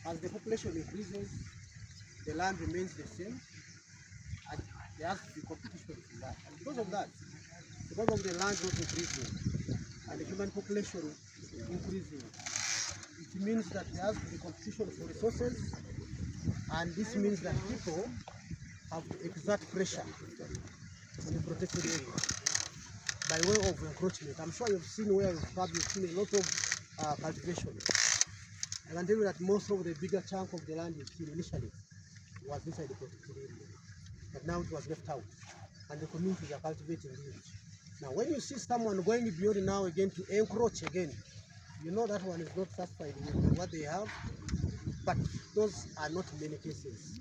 As the population increases, the land remains the same, and there has to be competition in that. And because of that, because of the land not increasing and the human population increasing, it means that there has to be competition for resources, and this means that people have to exert pressure on the protected area by way of encroachment. I'm sure you've seen where you've probably seen a lot of cultivation. I can tell you that most of the bigger chunk of the land you've seen initially was inside the protected area, but now it was left out, and the communities are cultivating it. Now, when you see someone going beyond now again to encroach again, you know that one is not satisfied with what they have, but those are not many cases.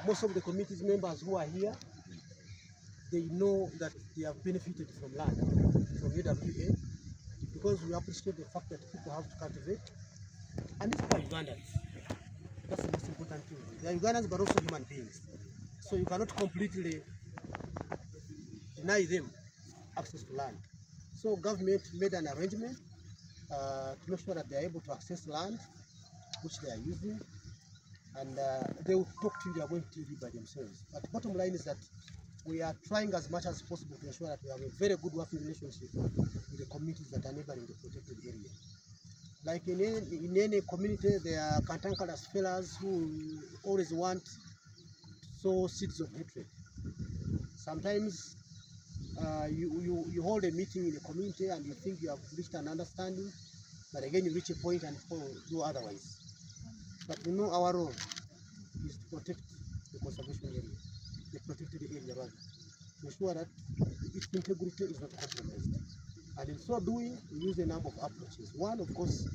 Most of the committee's members who are here, they know that they have benefited from land, from UWA, because we appreciate the fact that people have to cultivate, and these are Ugandans. That's the most important thing. They are Ugandans, but also human beings. So you cannot completely deny them access to land. So government made an arrangement to make sure that they are able to access land, which they are using, and they will talk to you, they are going to tell you by themselves. But the bottom line is that we are trying as much as possible to ensure that we have a very good working relationship with the communities that are neighboring the protected area. Like in any community, there are cantankerous fellows who always want to sow seeds of hatred. Sometimes you hold a meeting in the community and you think you have reached an understanding, but again you reach a point and do otherwise. But we know our role is to protect the conservation area, the protected area rather, to ensure that its integrity is not compromised. And in so doing, we use a number of approaches. One, of course,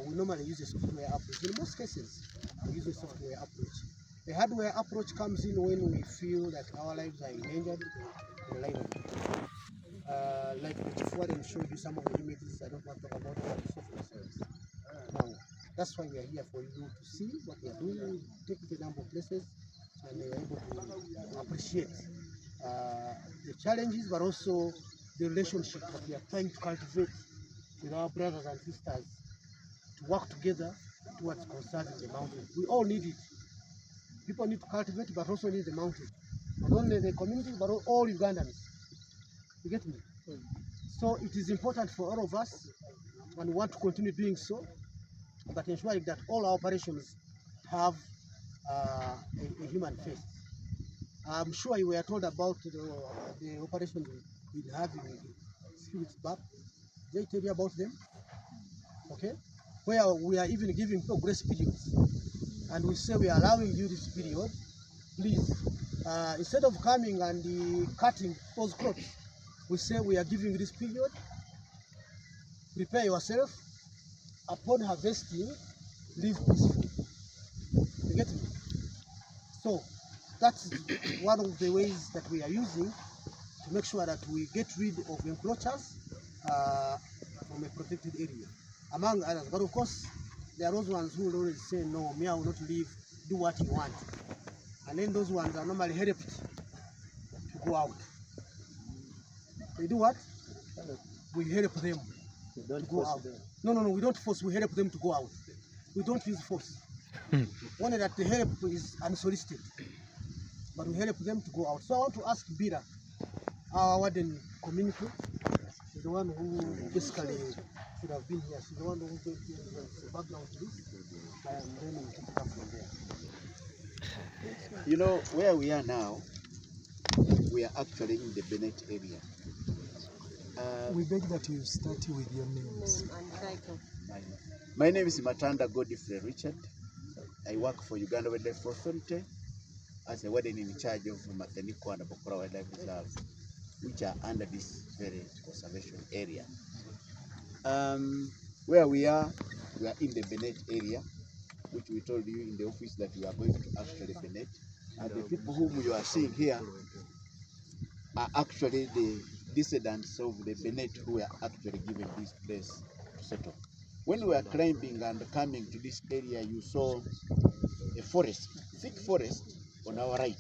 we normally use a software approach. In most cases, we use a software approach. The hardware approach comes in when we feel that our lives are endangered in the line of duty. Like the Chief Warden showed you some of the images. I don't want to talk about what the software says. Now, that's why we are here for you to see what we are doing. We take it a number of places, and we are able to appreciate the challenges, but also the relationship that we are trying to cultivate with our brothers and sisters to work together towards conserving the mountain. We all need it. People need to cultivate, but also need the mountain. Not only the community, but all Ugandans. You get me? So it is important for all of us, and we want to continue doing so, but ensuring that all our operations have a human face. I'm sure you were told about the operation we've been having a few weeks back. They tell you about them, okay? Where we are even giving progress periods, and we say we are allowing you this period. Please, instead of coming and cutting those crops, we say we are giving you this period. Prepare yourself. Upon harvesting, live peacefully. You get me? So that's one of the ways that we are using to make sure that we get rid of encroachers from a protected area, among others. But of course, there are those ones who will always say, no, me, I will not leave, do what you want. And then those ones are normally helped to go out. They do what? We help them to go out. No, we don't force, we help them to go out. We don't use force. Only that the help is unsolicited, but we help them to go out. So I want to ask Bira, our warden community, is the one who basically should have been here. She's the one who gave the background to this, and then we take it up from there. You know, where we are now, we are actually in the Bennett area. We beg that you start with your names. My name is Matanda Godfrey Richard. I work for Uganda Wildlife Authority as a warden in charge of Matheniko and Bokora Wildlife Reserves, which are under this very conservation area. Where we are in the Bennett area, which we told you in the office that we are going to actually Bennett. And the people whom you are seeing here are actually the descendants of the Bennett who were actually given this place to settle. When we were climbing and coming to this area, you saw a forest, thick forest on our right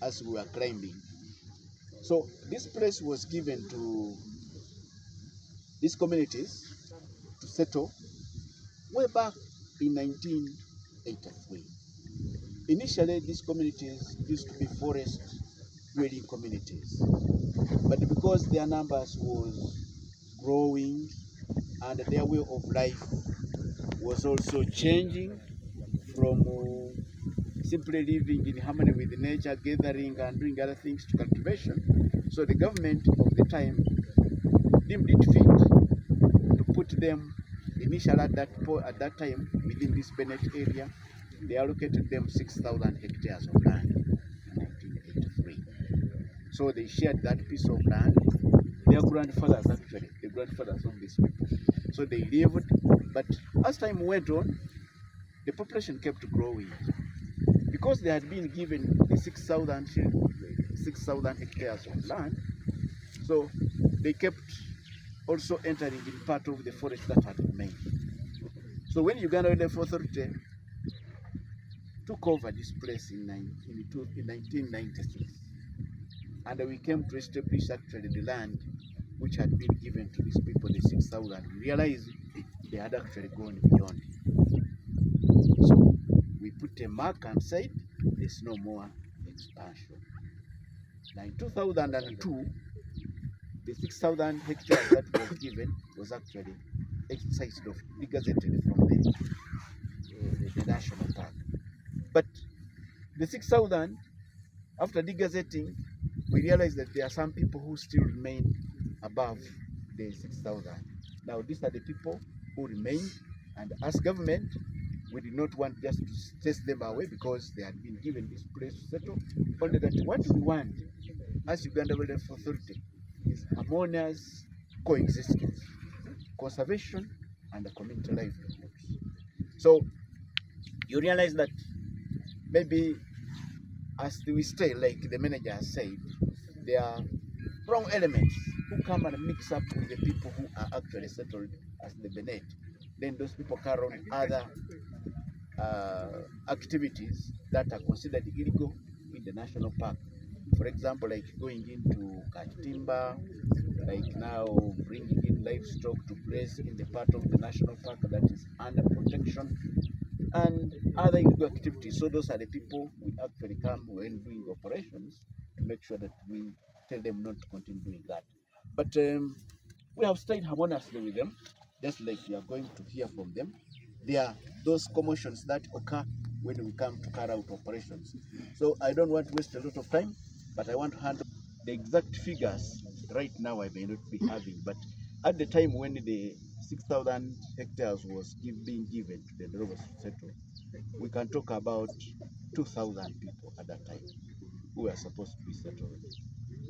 as we were climbing. So this place was given to these communities to settle way back in 1983. Initially, these communities used to be forest dwelling communities, but because their numbers was growing and their way of life was also changing from simply living in harmony with nature, gathering and doing other things to cultivation. So the government of the time deemed it fit to put them initially at that time within this Bennett area. They allocated them 6,000 hectares of land in 1983. So they shared that piece of land. Their grandfathers, actually, the grandfathers of these people. So they lived, but as time went on, the population kept growing. Because they had been given the 6,000 hectares of land, so they kept also entering in part of the forest that had remained. So when Uganda Wildlife Authority took over this place in 1993, and we came to establish actually the land which had been given to these people, the 6,000, we realized they had actually gone beyond. So we put a mark and said there's no more expansion. Now in 2002, the 6,000 hectares that was given was actually excised off, degazetted from the national park. But the 6,000, after degazetting, we realized that there are some people who still remain above the 6,000. Now these are the people who remain, and as government, we did not want just to chase them away because they had been given this place to settle. Only that what we want as Uganda Wildlife Authority is harmonious coexistence, conservation, and community livelihoods. So you realize that maybe as we stay, like the manager has said, there are wrong elements who come and mix up with the people who are actually settled as the Bennett. Then those people carry on other activities that are considered illegal in the national park. For example, like going into catch timber, like now bringing in livestock to graze in the part of the national park that is under protection, and other illegal activities. So those are the people we actually come when doing operations to make sure that we tell them not to continue doing that. But we have stayed harmoniously with them, just like you are going to hear from them. There are those commotions that occur when we come to carry out operations. So I don't want to waste a lot of time, but I want to handle the exact figures. Right now I may not be having, but at the time when the 6,000 hectares was being given to the Dorobos to settle, we can talk about 2,000 people at that time who were supposed to be settled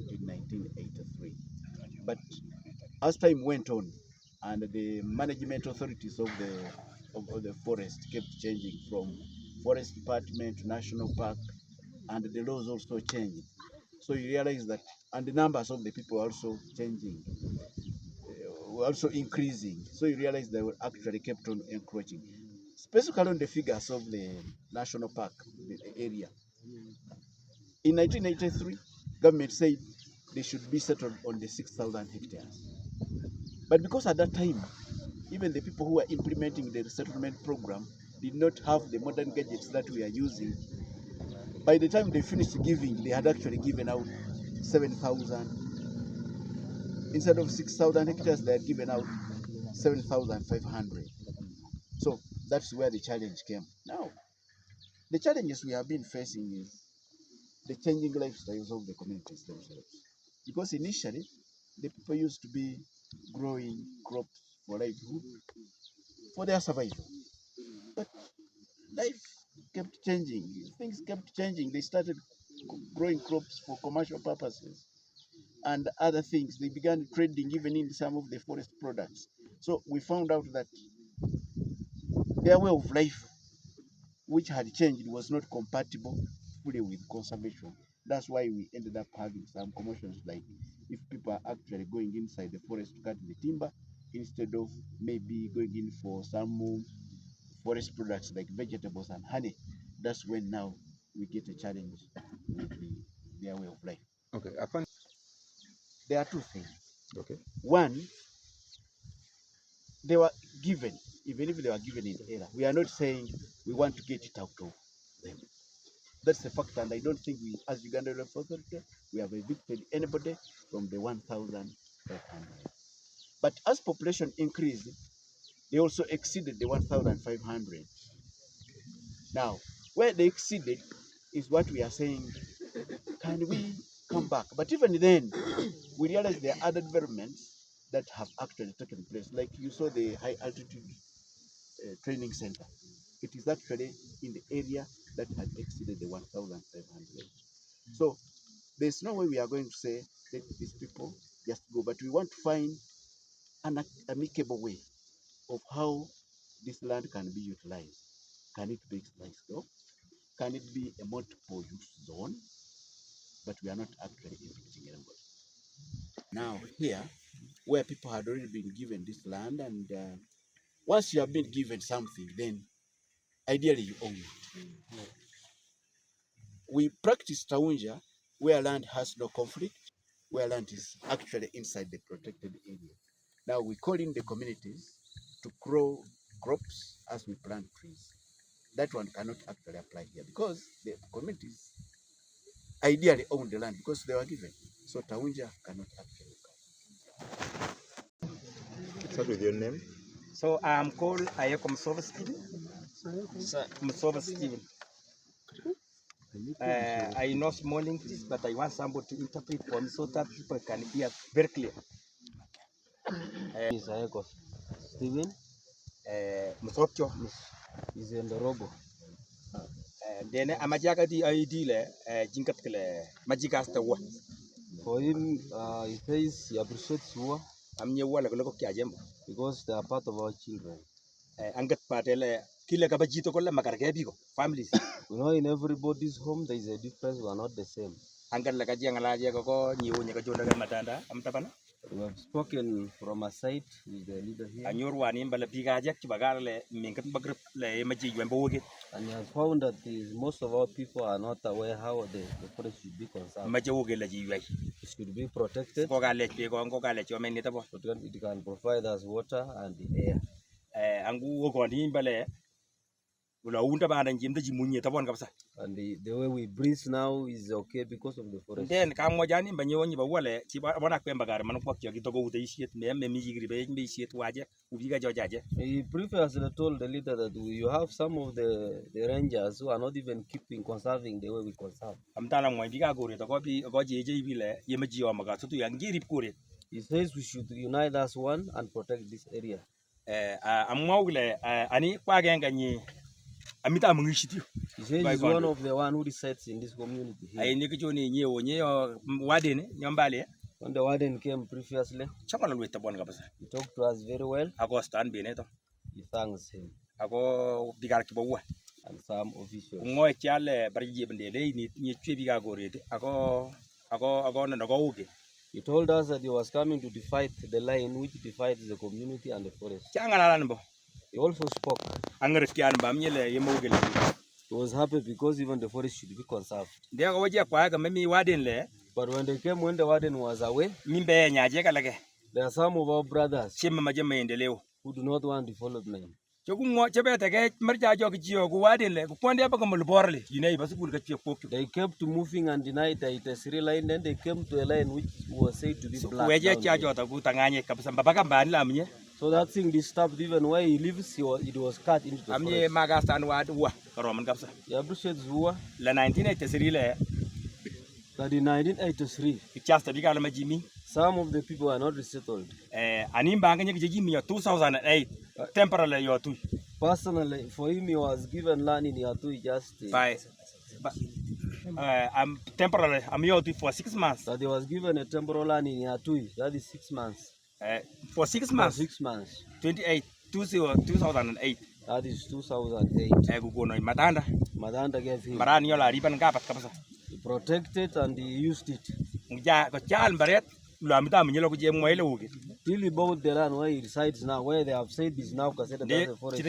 in 1983. But as time went on, and the management authorities of the forest kept changing from forest department to national park, and the laws also changed. So you realize that, and the numbers of the people also changing, were also increasing. So you realize they were actually kept on encroaching. Specifically on the figures of the national park, the area. In 1983, government said they should be settled on the 6,000 hectares. But because at that time, even the people who were implementing the resettlement program did not have the modern gadgets that we are using, by the time they finished giving, they had actually given out 7,000. Instead of 6,000 hectares, they had given out 7,500. So that's where the challenge came. Now, the challenges we have been facing is the changing lifestyles of the communities themselves. Because initially, the people used to be growing crops for livelihood, for their survival. But life kept changing, things kept changing. They started growing crops for commercial purposes and other things. They began trading even in some of the forest products. So we found out that their way of life, which had changed, was not compatible fully with conservation. That's why we ended up having some commotions, like if people are actually going inside the forest to cut the timber instead of maybe going in for some forest products like vegetables and honey. That's when now we get a challenge with their way of life. Okay, I find. There are two things. Okay. One, they were given, even if they were given in error, we are not saying we want to get it out of them. That's a fact, and I don't think we, as Uganda Revenue Authority, we have evicted anybody from the 1,500. But as population increased, they also exceeded the 1,500. Now, where they exceeded is what we are saying, can we come back? But even then, we realize there are other developments that have actually taken place. Like you saw the high altitude training center. It is actually in the area that had exceeded the 1,500. So there's no way we are going to say, let these people just go, but we want to find an amicable way of how this land can be utilized. Can it be livestock? Can it be a multiple use zone? But we are not actually evicting anybody. Now here, where people had already been given this land, and once you have been given something, then ideally you own it. We practice Taunja where land has no conflict, where land is actually inside the protected area. Now we call in the communities to grow crops as we plant trees. That one cannot actually apply here because the communities ideally own the land because they were given. So Taunja cannot actually apply. Start with your name. So I'm called Ayeko Msova Steven. Msova Steven. I know small English, but I want somebody to interpret for me so that people can hear very clear. Is Ayeko Steven. Msopcho Is in the robo. Then Amajaga di idile jinkat kele majikas the wa. For him, he says he appreciates war. I'm new wala ko kiajembo because they are part of our children. Angat patele kile kabajito kola makarake bigo families. You know, in everybody's home there is a difference. We are not the same. Angat la kajiang la je ko nyiwo nyaka jonda ga matanda amtapana. We have spoken from a side with the leader here. Anyor wani mbala biga jak kibagale minkat bagrep le maji wembo woge. And he has found that most of our people are not aware how the forest should be conserved. Maji woge la ji wai. It should be protected. Ko gale pe ko gale cho men nita bo. It can provide us water and the air. Angu wogo ni mbale ula unda ba nan jimda ji munye tabon kapsa. And the way we breathe now is okay because of the forest. Then kam mojani banyo ni ba wale ci bona ko mbagare man ko ci to go wuta yisiet me mi jigri be mi yisiet waje ubiga jojaje. He previously told the leader that you have some of the rangers who are not even conserving the way we conserve. Amtala mo biga gore to ko bi ko jeje bile yemaji o maga to yang girip kore. He says we should unite as one and protect this area. Amwule ani kwa genga ni amita mungishiti. He says he's one of the one who resides in this community here. Ai ni kichoni nyewo wadene nyombale. When the warden came previously, chamala lueta bon kapasa. He talked to us very well. Ako stand beneto. He thanks him. Ako bigar kibawa. And some officials. Ngoy chale barije bendele ni chwe biga gorete. Ako na go uge. He told us that he was coming to divide the line which divides the community and the forest. He also spoke. He was happy because even the forest should be conserved. But when they came, when the warden was away, there are some of our brothers who do not want development. They kept moving and denied the Itesiri line, then they came to a line which was said to be black. So that thing disturbed even where he lives, it was cut into the forest. He appreciates Zua. That in 1983, some of the people are not resettled. 2008, temporarily. Personally, for him, he was given land in Yatui just I'm temporarily. I'm Yatui for 6 months. That he was given a temporal land in Yatui. That is 6 months. For 6 months. 6 months. 2008. That is 2008. Matanda gave him. He protected and he used it. Till he bought the land where he resides now, where they have said is now considered as a forest.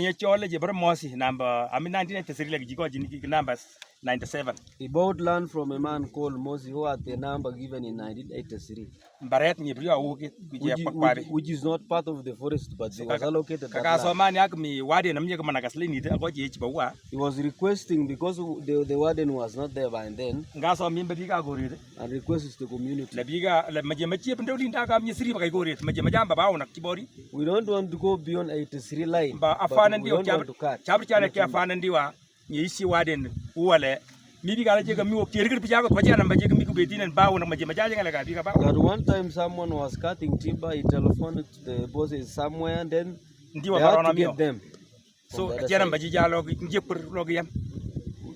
97. He bought land from a man called Mosi who had the number given in 1983. Mbaret ni brio wuki kuje pakwabe. Which is not part of the forest, but they was allocated that Kaka land. somani ak mi wade namnye ko managasli ni ko je chibawa. He was requesting, because the warden was not there by then, Ngaso mi mbiga goride. and requests the community. La biga la maje machi pendo linda ka mi siri bakay goride maje majamba ba ona kibori. We don't want to go beyond 83 line. Ba but afana we ndio don't want to cut. chabri chane ke afana ndiwa ni isi waden uwale. Mibi kala jega mi wok kirgir pijago ko jana maje mi ko betinen ba ona maje majaje ngala ka biga ba. That one time someone was cutting timber, he telephoned to the bosses somewhere, and then Ndiwa they had barona to mi. get them. So jana maje jalo njepur logiyam.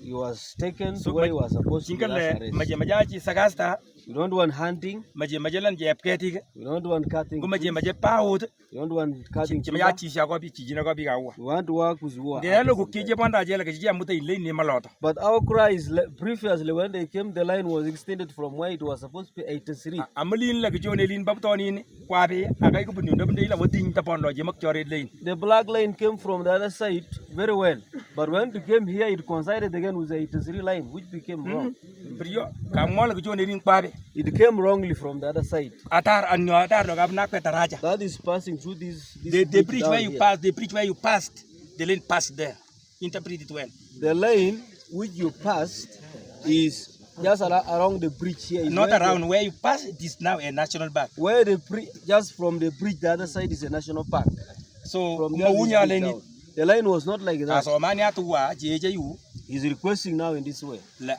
He was taken So to where he was supposed to be Jinkale arrested. maje majaji sagasta We don't want hunting. maje majalan jep keti We don't want cutting. ko maje trees. maje paud We don't want cutting ci timber. majaji sha ko bi ci jina ko bi ga wa We want to work with who are de lo ko artists. keje bonda je la ke ji amuta ile ni malota But our cry is, previously when they came, the line was extended from where it was supposed to be 83. amalin la ke jone lin babto ni kwa be akai ko bunni ndam de la wodin ta bondo je mak chore lein The black line came from the other side very well. But when it came here, it coincided again with the 83 line, which became wrong. brio ka ngol ke jone lin kwa be It came wrongly from the other side. atar anyo atar lo gab na ko taraja That is passing through this the bridge down where you here. pass the bridge where you passed the lane passed there interpret it well The lane which you passed is just around the bridge here. Is not where around where you pass it is now a national park where just from the bridge, the other side is a national park. so From there, this mawunya bridge leni down. The line was not like that. aso mani atuwa je yu He's requesting now in this way. la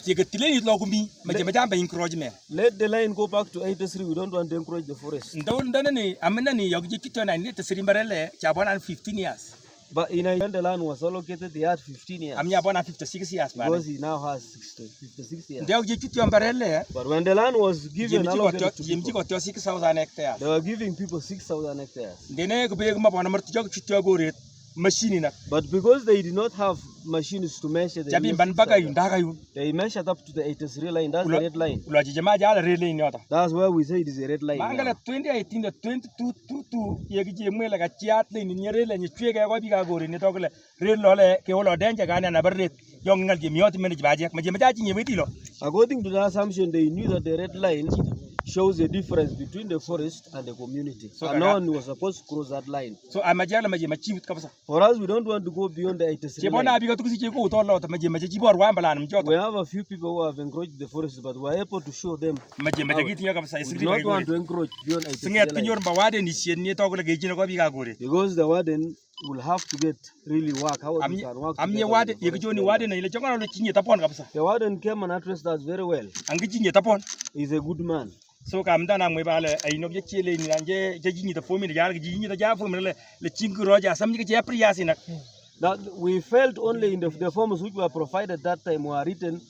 je ke tileni lo gumi maje majamba encouragement Let the line go back to 83. We don't want to encourage the forest. ndana ni amena ni yogi kito na ni tesiri mbarele cha bona 15 years But when the land was allocated, he had 15 years. amnya bona 56 years ba Because he now has 56 years. ndio yogi kito mbarele But when the land was given allocated to jimji people, ko 6000 hectares they were giving people 6,000 hectares. ndene ko be ma bona marti jogi kito goret machine na But because they did not have machines to measure the jabi new ban baga 6,000, yunda kayu they measured up to the 83 line. That's the red line. ulo jema jala rele ni ota That's why we say it is a red line. mangala now. 2018 the 22 yegi je mwela ka chiat le ni rele ni chwega ko bi ga gore ni tokle rele lo le ke lo denja gane na barret yong ngal je mioti men baje ma je majaji ni weti lo According to the assumption, they knew that the red line shows the difference between the forest and the community. So And no one was supposed to cross that line. so amajala maje machi kabisa For us, we don't want to go beyond the 83 je bona line. bi ga tukusi je ko to lo to maje maje bor wa mbala nam jota We have a few people who have encroached the forest, but we are able to show them. maje maje giti kabisa We isri do ba not want to gore encroach beyond 83 singet line. kinyor ba wade ni sien ni tokle ge jina ko bi ga gore Because the warden will have to get really work. How we can work amye together wade with the yegi forest joni warden. wade na ile chonga lo chinye tapon kabisa The warden came and addressed us very well. angi chinye tapon He's a good man. so kam dana mwe bale ay no je chele ni anje je jinyi ta fomi ya ga jinyi ta ja fomi le chingu roja sam ni je priasi nak That we felt only in the forms which were provided that time were written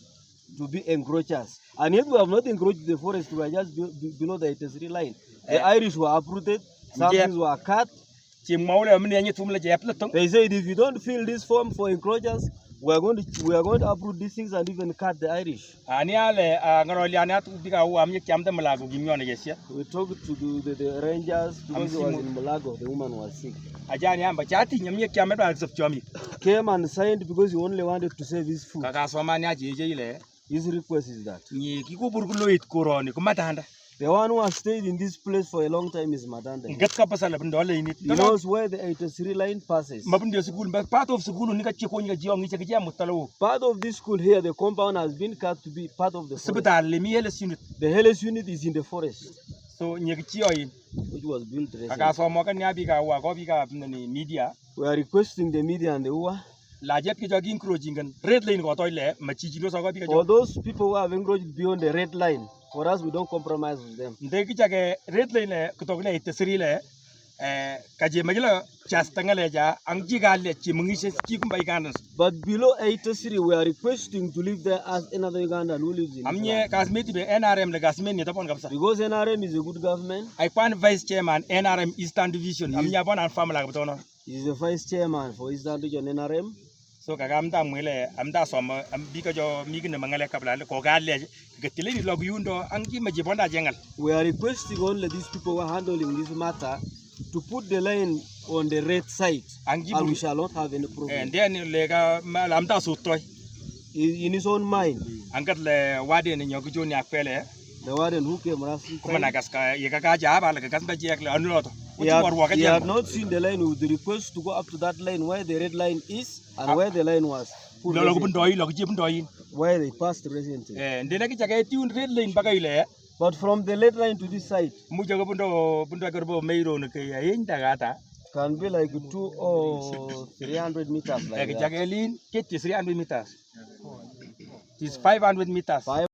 to be encroachers. And yet we have not encroached the forest, we are just below the 83 line. The Irish were uprooted, some Yeah. things were cut. ci mawle amne yanyi tumle je aplatong They said if you don't fill this form for encroachers, we are going to uproot these things and even cut the Irish. ani ale ngaro li ani atu biga wa amye kamda malago gimyone yesia We talked to the rangers because he was Amsimu. in Malago, the woman was sick. ajani amba chati nyamye kamda ba sop chomi Came and signed because he only wanted to save his food. kaka somani aje je ile His request is that. ni kikubur kuloit koroni kumatanda The one who has stayed in this place for a long time is Matanda. ngat ka pasala bindo le ni He knows where the 83 line passes. mabundo school but part of school ni ka chiko ni ka jiong ni ka jamu talo Part of this school here, the compound has been cut to be part of the forest. sibital le mi hele sinu The Hellas unit is in the forest, so nyeki chioi which was built recently. kaka somo kan ya biga wa ko biga ni media We are requesting the media and the UWA, la jet ki jogging crossing red lane ko toile machi jilo so ko biga for those people who have encroached beyond the red line. For us, we don't compromise with them. nde ki jage red lane ko togne itesri le kaje majila chastangale ja angji galle chi mungi se chi kumbai ganas But below 83, we are requesting to live there as another Ugandan who lives in this amnye land. kasmeti be NRM le gasmen ni tapon kapsa Because NRM is a good government. I pan vice chairman NRM Eastern Division amnya bon an famala ko tono He is the vice chairman for Eastern Region NRM. so kaga amda mwele amda somo ambika jo migine mangale kabla ko galle gatile ni log yundo angi maji bonda jengal We are requesting only these people who are handling this matter to put the line on the red side, angi and we buru shall not have any problem. then le ga amda so toy in his own mind. Angkat le wade ni nyoku joni akpele. The warden who came last Kuma time, nagas ka yeka jaba la gas ba jek le anuloto. he had not seen the line with the request to go up to that line where the red line is and where the line was. put Lo ko recently, bundoy lo ko jibundoy. where they passed recently. Ndene ki jaga tune red line bagay le. But from the red line to this side Mu jaga bundo ko meiro ne ke yin daga can be like 200 or 300 meters like that. Jaga lin 300 meters. It is 500 meters.